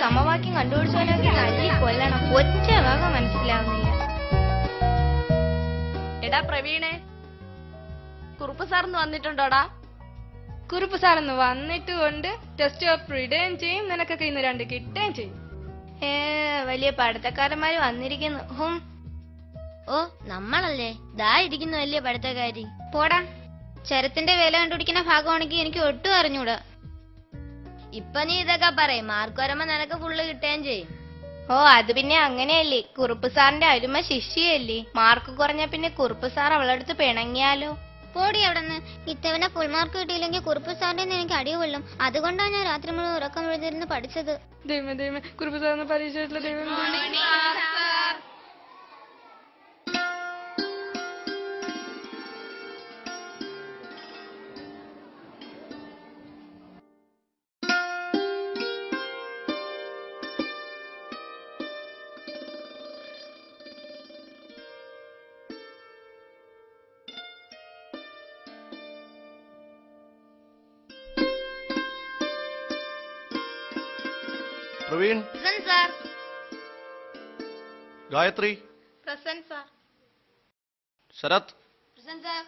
സമവാക്യം കണ്ടുപിടിച്ചവനൊക്കെ തല്ലി കൊല്ലണം. ഒറ്റ വക മനസ്സിലാവുന്നില്ല. എടാ പ്രവീണേ, കുറുപ്പ് സാറിന്ന് വന്നിട്ടുണ്ടോടാ? കുറുപ്പ് സാറൊന്ന് വന്നിട്ട് കൊണ്ട് ടെസ്റ്റ് പേപ്പർ ഇടുകയും ചെയ്യും, നിനക്കൊക്കെ ഇന്ന് 2 കിട്ടുകയും ചെയ്യും. വലിയ പഠിത്തക്കാരന്മാര് വന്നിരിക്കുന്നു. ഓ, നമ്മളല്ലേ ദാ ഇരിക്കുന്നു വലിയ പഠിത്തക്കാരി. പോടാ, ചരത്തിന്റെ വില കണ്ടുപിടിക്കുന്ന ഭാഗമാണെങ്കിൽ എനിക്ക് ഒട്ടും അറിഞ്ഞൂടാ. ഇപ്പൊ നീ ഇതൊക്കെ പറയും, മാർക്ക് വരുമ്പോ നിനക്ക് ഫുള്ള് കിട്ടുകയും ചെയ്യും. ഓ, അത് പിന്നെ അങ്ങനെയല്ലേ, കുറുപ്പ് സാറിന്റെ അരുമ ശിഷ്യയല്ലേ. മാർക്ക് കുറഞ്ഞ പിന്നെ കുറുപ്പ് സാർ അവളടുത്ത് പിണങ്ങിയാലോ? പോടി അവിടെന്ന്. ഇത്തവണ ഫുൾ മാർക്ക് കിട്ടിയില്ലെങ്കിൽ കുറുപ്പ് സാറിന്റെ എനിക്ക് അടി കൊള്ളും. അതുകൊണ്ടാണ് ഞാൻ രാത്രി മുഴുവൻ ഉറക്കം എഴുതിരുന്ന് പഠിച്ചത്. ദൈവമേ, കുറുപ്പ് സാറിന് പരീക്ഷ Praveen. Sir. Gayathri. Present sir. Sarath. Present sir.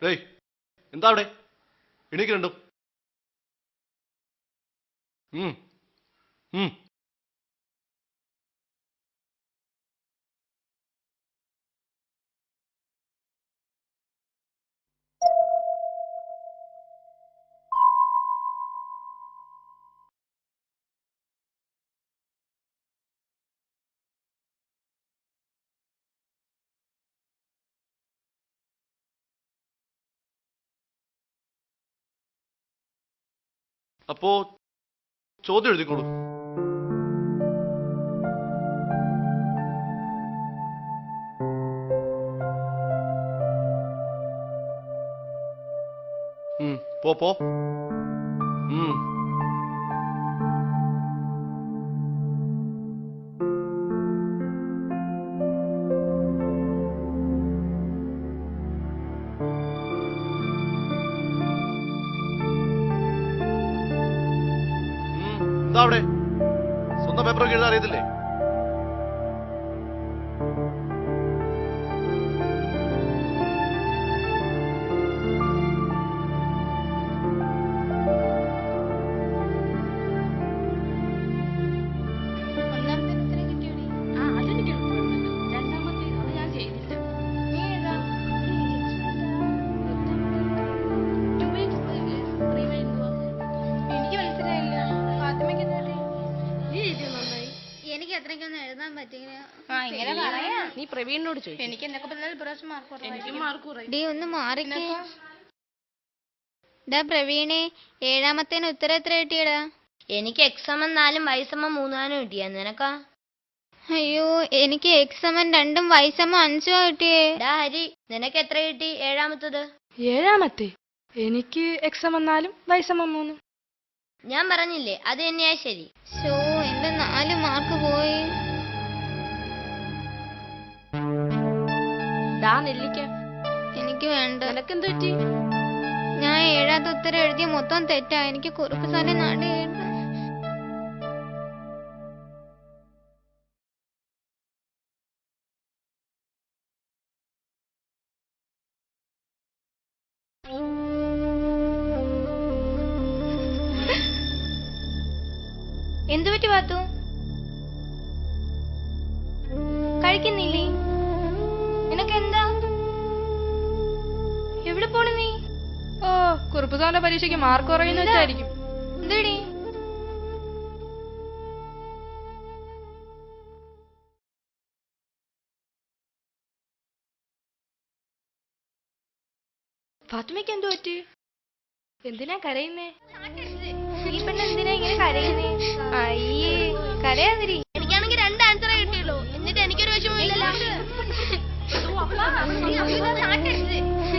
ഡേയ്, എന്താ അവിടെ? എണീക്ക് രണ്ടും. അപ്പോ ചോദ്യം എഴുതിക്കോളൂ. പോ. എന്താ അവിടെ? സ്വന്തം പേപ്പറൊക്കെ എഴുതാൻ അറിയത്തില്ലേ? എനിക്ക് എത്രയ്ക്കൊന്നും എഴുതാൻ പറ്റില്ല. നീ പ്രവീണിനോട് ചോദിക്കും. എനിക്ക് എന്തൊക്കെ ഡി ഒന്ന് മാറിക്കേ. ഡാ പ്രവീണേ, 7ാമത്തേന് ഉത്തരം എത്ര കിട്ടിയടാ? എനിക്ക് എക്സാം 4 വയസ്സമ്മ 3 കിട്ടിയാ. നിനക്കാ? അയ്യോ, എനിക്ക് എക്സാം 2 വയസ്സമ്മ 5 കിട്ടിയേ. ഡാ ഹരി, നിനക്ക് എത്ര കിട്ടി 7ാമത്തത്? 7ാമത്തെ എനിക്ക് എക്സാം 4 വയസ്സമ്മ 3. ഞാൻ പറഞ്ഞില്ലേ, അത് തന്നെയാ ശരി. എന്റെ 4 മാർക്ക് പോയി. നെല്ലിക്ക എനിക്ക് വേണ്ട. നിനക്കെന്ത് പറ്റി? ഞാൻ 7ാമത്തെ ഉത്തരം എഴുതിയ മൊത്തം തെറ്റാ. എനിക്ക് കുറുപ്പ് സാറിന്റെ നാട് കേട്ടു. എന്തു പറ്റി പാത്തു? കഴിക്കുന്നില്ലേ? നിനക്കെന്താ? എവിടെ പോണു നീ? ഓ, കുറുപ്പ് സാറിന്റെ പരീക്ഷയ്ക്ക് മാർക്ക് കുറയുന്ന വെച്ചായിരിക്കും. എന്തേടി? ഫാത്തിമയ്ക്ക് എന്തു പറ്റി? എന്തിനാ കരയുന്നേ? ഈ പെണ്ണ് എന്തിനാ ഇങ്ങനെ കരയുന്നേ? അയ്യേ, കരയാതിരി. എനിക്കാണെങ്കിൽ 2 ആൻസറേ കിട്ടിയുള്ളൂ, എന്നിട്ട് എനിക്കൊരു വിഷമമില്ല.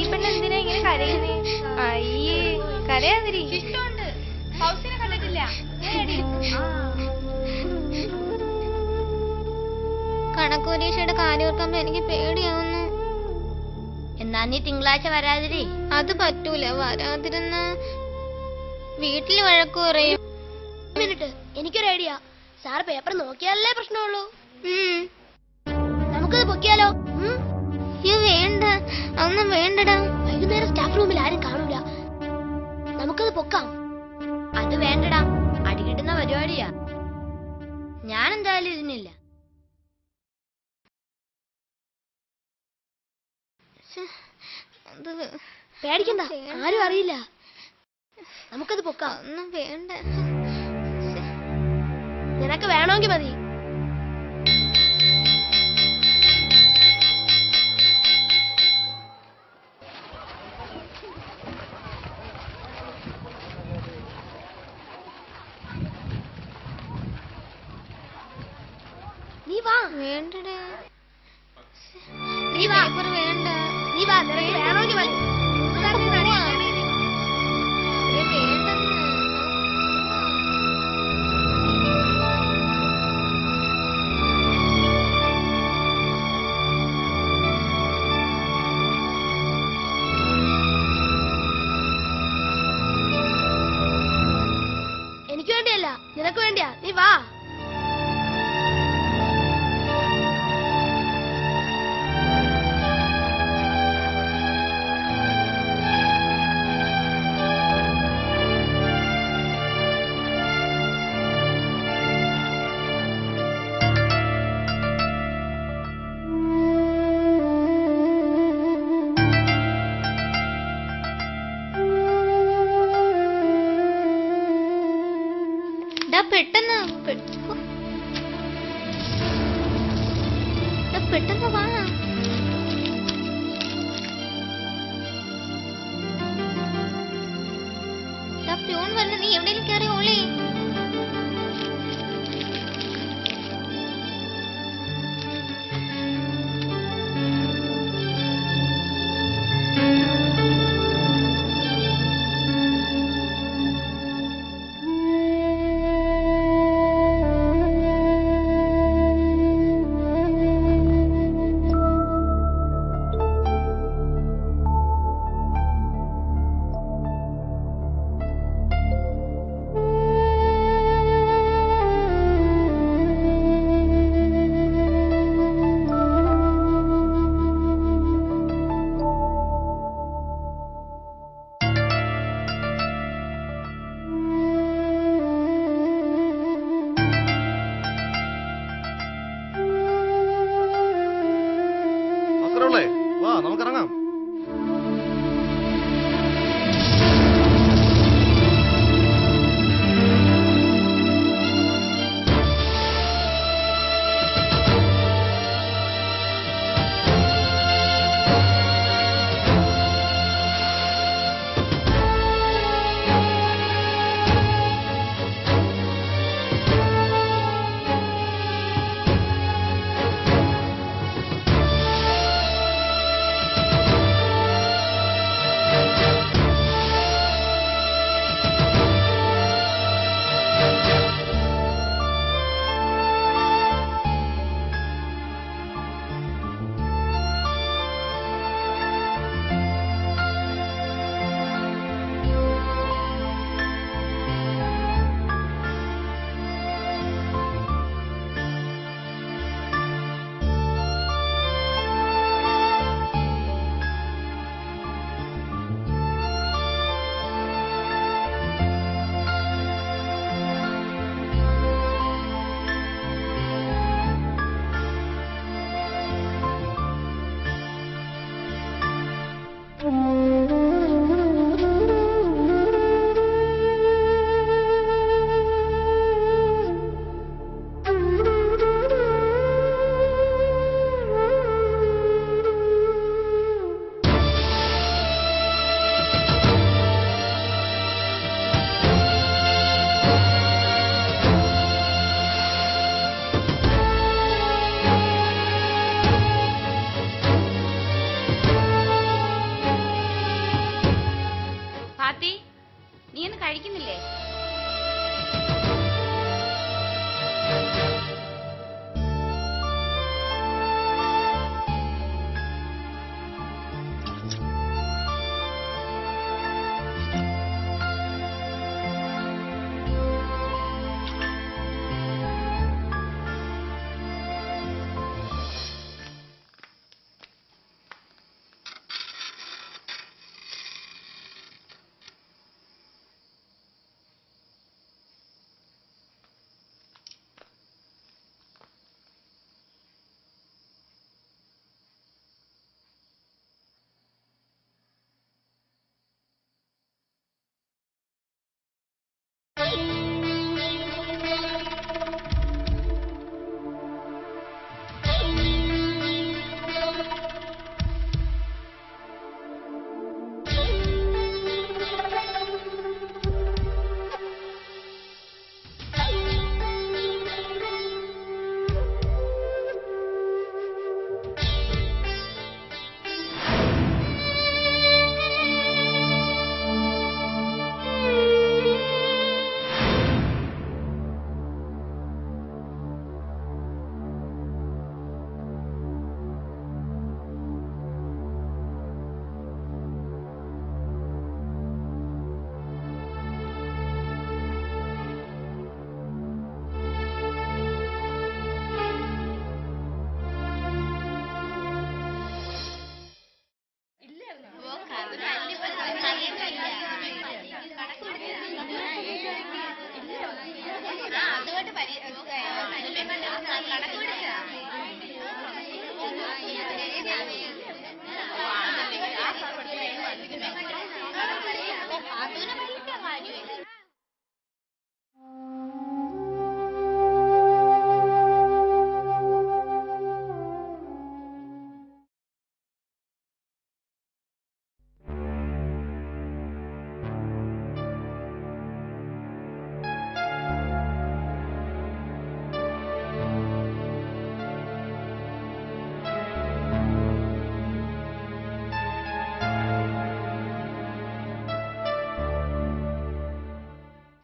ഈ പെണ്ണെന്തിനാ ഇങ്ങനെ കരയുന്നേ? അയ്യേ കരയാതിരി. ഇഷ്ടമുണ്ട്. ഹൗസിനെ കണ്ടിട്ടില്ല. കണക്ക് പരീക്ഷയുടെ കാര്യം ഓർക്കുമ്പോ എനിക്ക് പേടിയാവുന്നു. എന്നാ നീ തിങ്കളാഴ്ച വരാതിരി. അത് പറ്റൂല. വരാതിരുന്ന വീട്ടില് വഴക്കു പറയും. മിനിറ്റ്, എനിക്കൊരു ഐഡിയ. സാർ പേപ്പർ നോക്കിയാലേ പ്രശ്നമുള്ളൂ. നമുക്കത് പൊക്കിയാലോ? അയ്യോ വേണ്ട, അതൊന്നും വേണ്ടടാ. വൈകുന്നേരം സ്റ്റാഫ് റൂമിൽ ആരും കാണൂല. നമുക്കത് പൊക്കാം. അത് വേണ്ടടാ, അടി കിട്ടുന്ന പരിപാടിയാ. ഞാൻ എന്തായാലും ഇതിനില്ല. പേടിക്കണ്ട, ആരും അറിയില്ല. നമുക്കത് പൊക്കാം. ഒന്നും വേണ്ട. നിനക്ക് വേണമെങ്കിൽ മതി. നീ വാ. വേണ്ടടാ. നീ വാ. പേപ്പർ വേണ്ട. നീ വാ, നിനക്ക് വേണമെങ്കിൽ മതി. എനിക്ക് വേണ്ടിയല്ല, നിനക്ക് വേണ്ടിയാ. നീ വാ. പെട്ടെന്ന് പെട്ടെന്ന് വാ. പ്യൂൺ വന്ന് നീ എവിടെയെങ്കിലും കയറി ഓളി. വാ നമുക്കിറങ്ങാം.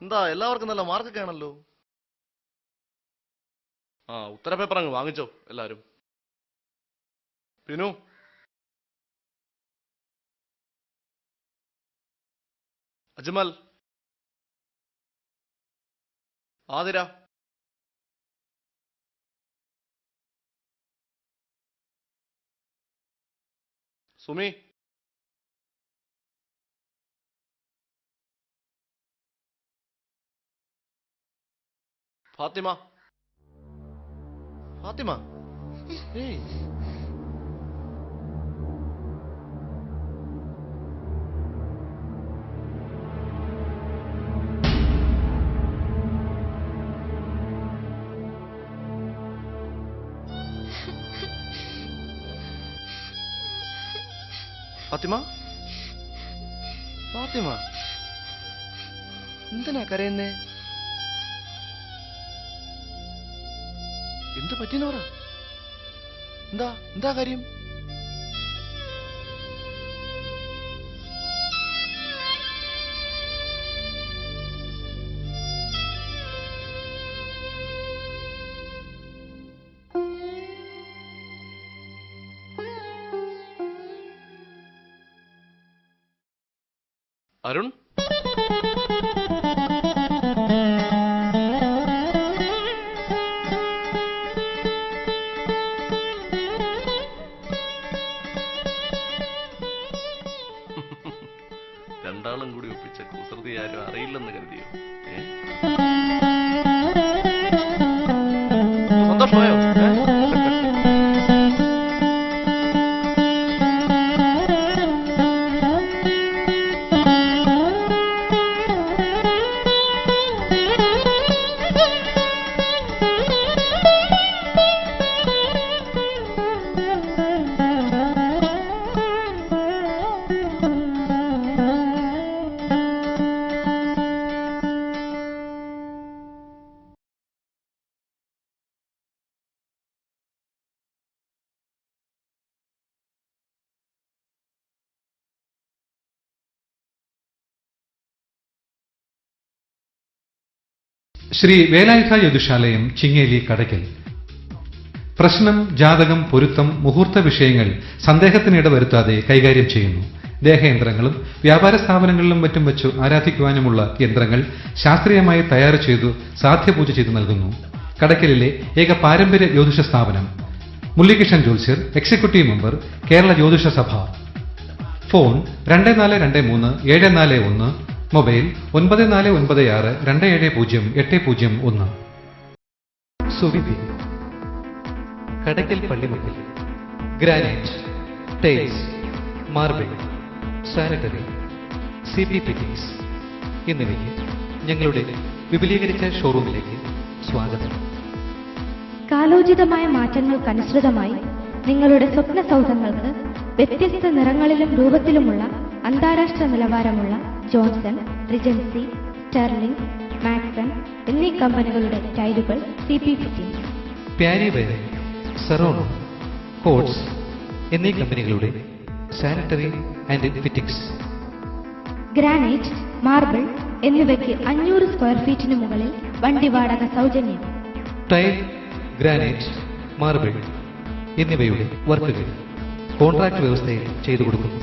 എന്താ എല്ലാവർക്കും നല്ല മാർക്കൊക്കെ ആണല്ലോ. ആ ഉത്തര പേപ്പർ അങ്ങ് വാങ്ങിച്ചോ എല്ലാരും. പിന്നു അജ്മൽ, ആതിര, സുമി, ഫാത്തിമ. ഫാത്തിമ ഏയ് ഫാത്തിമ, ഫാത്തിമ എന്തിനാ കരയുന്നേ? എന്ത് പറ്റിയെന്ന് പറ. എന്താ എന്താ കാര്യം? അരുൺ, രണ്ടാളും കൂടി ഒപ്പിച്ച കുസൃതി ആരും അറിയില്ലെന്ന് കരുതിയോ? സന്തോഷമായോ? ശ്രീ വേലായുധ യദുശാലയം, ചിങ്ങേലി, കടയ്ക്കൽ. പ്രശ്നം, ജാതകം, പൊരുത്തം, മുഹൂർത്ത വിഷയങ്ങൾ സന്ദേഹത്തിനിട വരുത്താതെ കൈകാര്യം ചെയ്യുന്നു. ദേഹയന്ത്രങ്ങളും വ്യാപാര സ്ഥാപനങ്ങളിലും മറ്റും വെച്ചു ആരാധിക്കുവാനുമുള്ള യന്ത്രങ്ങൾ ശാസ്ത്രീയമായി തയ്യാർ ചെയ്തു സാധ്യപൂജ ചെയ്തു നൽകുന്നു. കടയ്ക്കലിലെ ഏക പാരമ്പര്യ ജ്യോതിഷ സ്ഥാപനം. മുരളീകൃഷ്ണൻ ജ്യോത്സ്യർ, എക്സിക്യൂട്ടീവ് മെമ്പർ, കേരള ജ്യോതിഷ സഭ. Phone 2423-741, mobile 9496-270-801. സുവിധി, കടയ്ക്കൽ പള്ളിമുക്കിൽ. Granite, tiles, marble, sanitary, CP fittings എന്നിവയ്ക്ക് ഞങ്ങളുടെ വിപുലീകരിച്ച ഷോറൂമിലേക്ക് സ്വാഗതം. കാലോചിതമായ മാറ്റങ്ങൾക്കനുസൃതമായി നിങ്ങളുടെ സ്വപ്ന സൗധങ്ങൾക്ക് വ്യത്യസ്ത നിറങ്ങളിലും രൂപത്തിലുമുള്ള അന്താരാഷ്ട്ര നിലവാരമുള്ള ജോൺസൺ, റിജൻസി, സ്റ്റെർലിംഗ്, മാക്സൺ എന്നീ കമ്പനികളുടെ ടൈലുകൾ, CP ഫിറ്റിംഗ്സ്, പ്യാരിവെയർ, സറോണോ, കോട്സ് എന്നീ കമ്പനികളുടെ sanitary and fittings. Granite, marble എന്നിവയ്ക്ക് 500 സ്ക്വയർ ഫീറ്റിന് മുകളിൽ വണ്ടി വാടക സൗജന്യം. ടൈൽ, ഗ്രാനൈറ്റ്, മാർബിൾ എന്നിവയുടെ വർക്കുകൾ കോൺട്രാക്ട് വ്യവസ്ഥയിൽ ചെയ്തു കൊടുക്കുന്നു.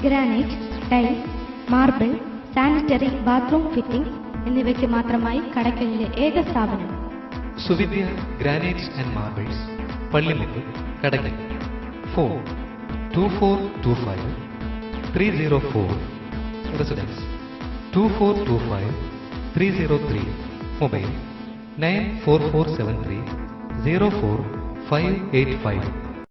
Granite, tile, marble, sanitary, bathroom fittings എന്നിവയ്ക്ക് മാത്രമായി കടയ്ക്കലിലെ ഏക സ്ഥാപനം. Suvidya granites and marbles, Pallimukku, Kadakkal. Phone 2425-304, residence 2425-303, mobile 94473-04585.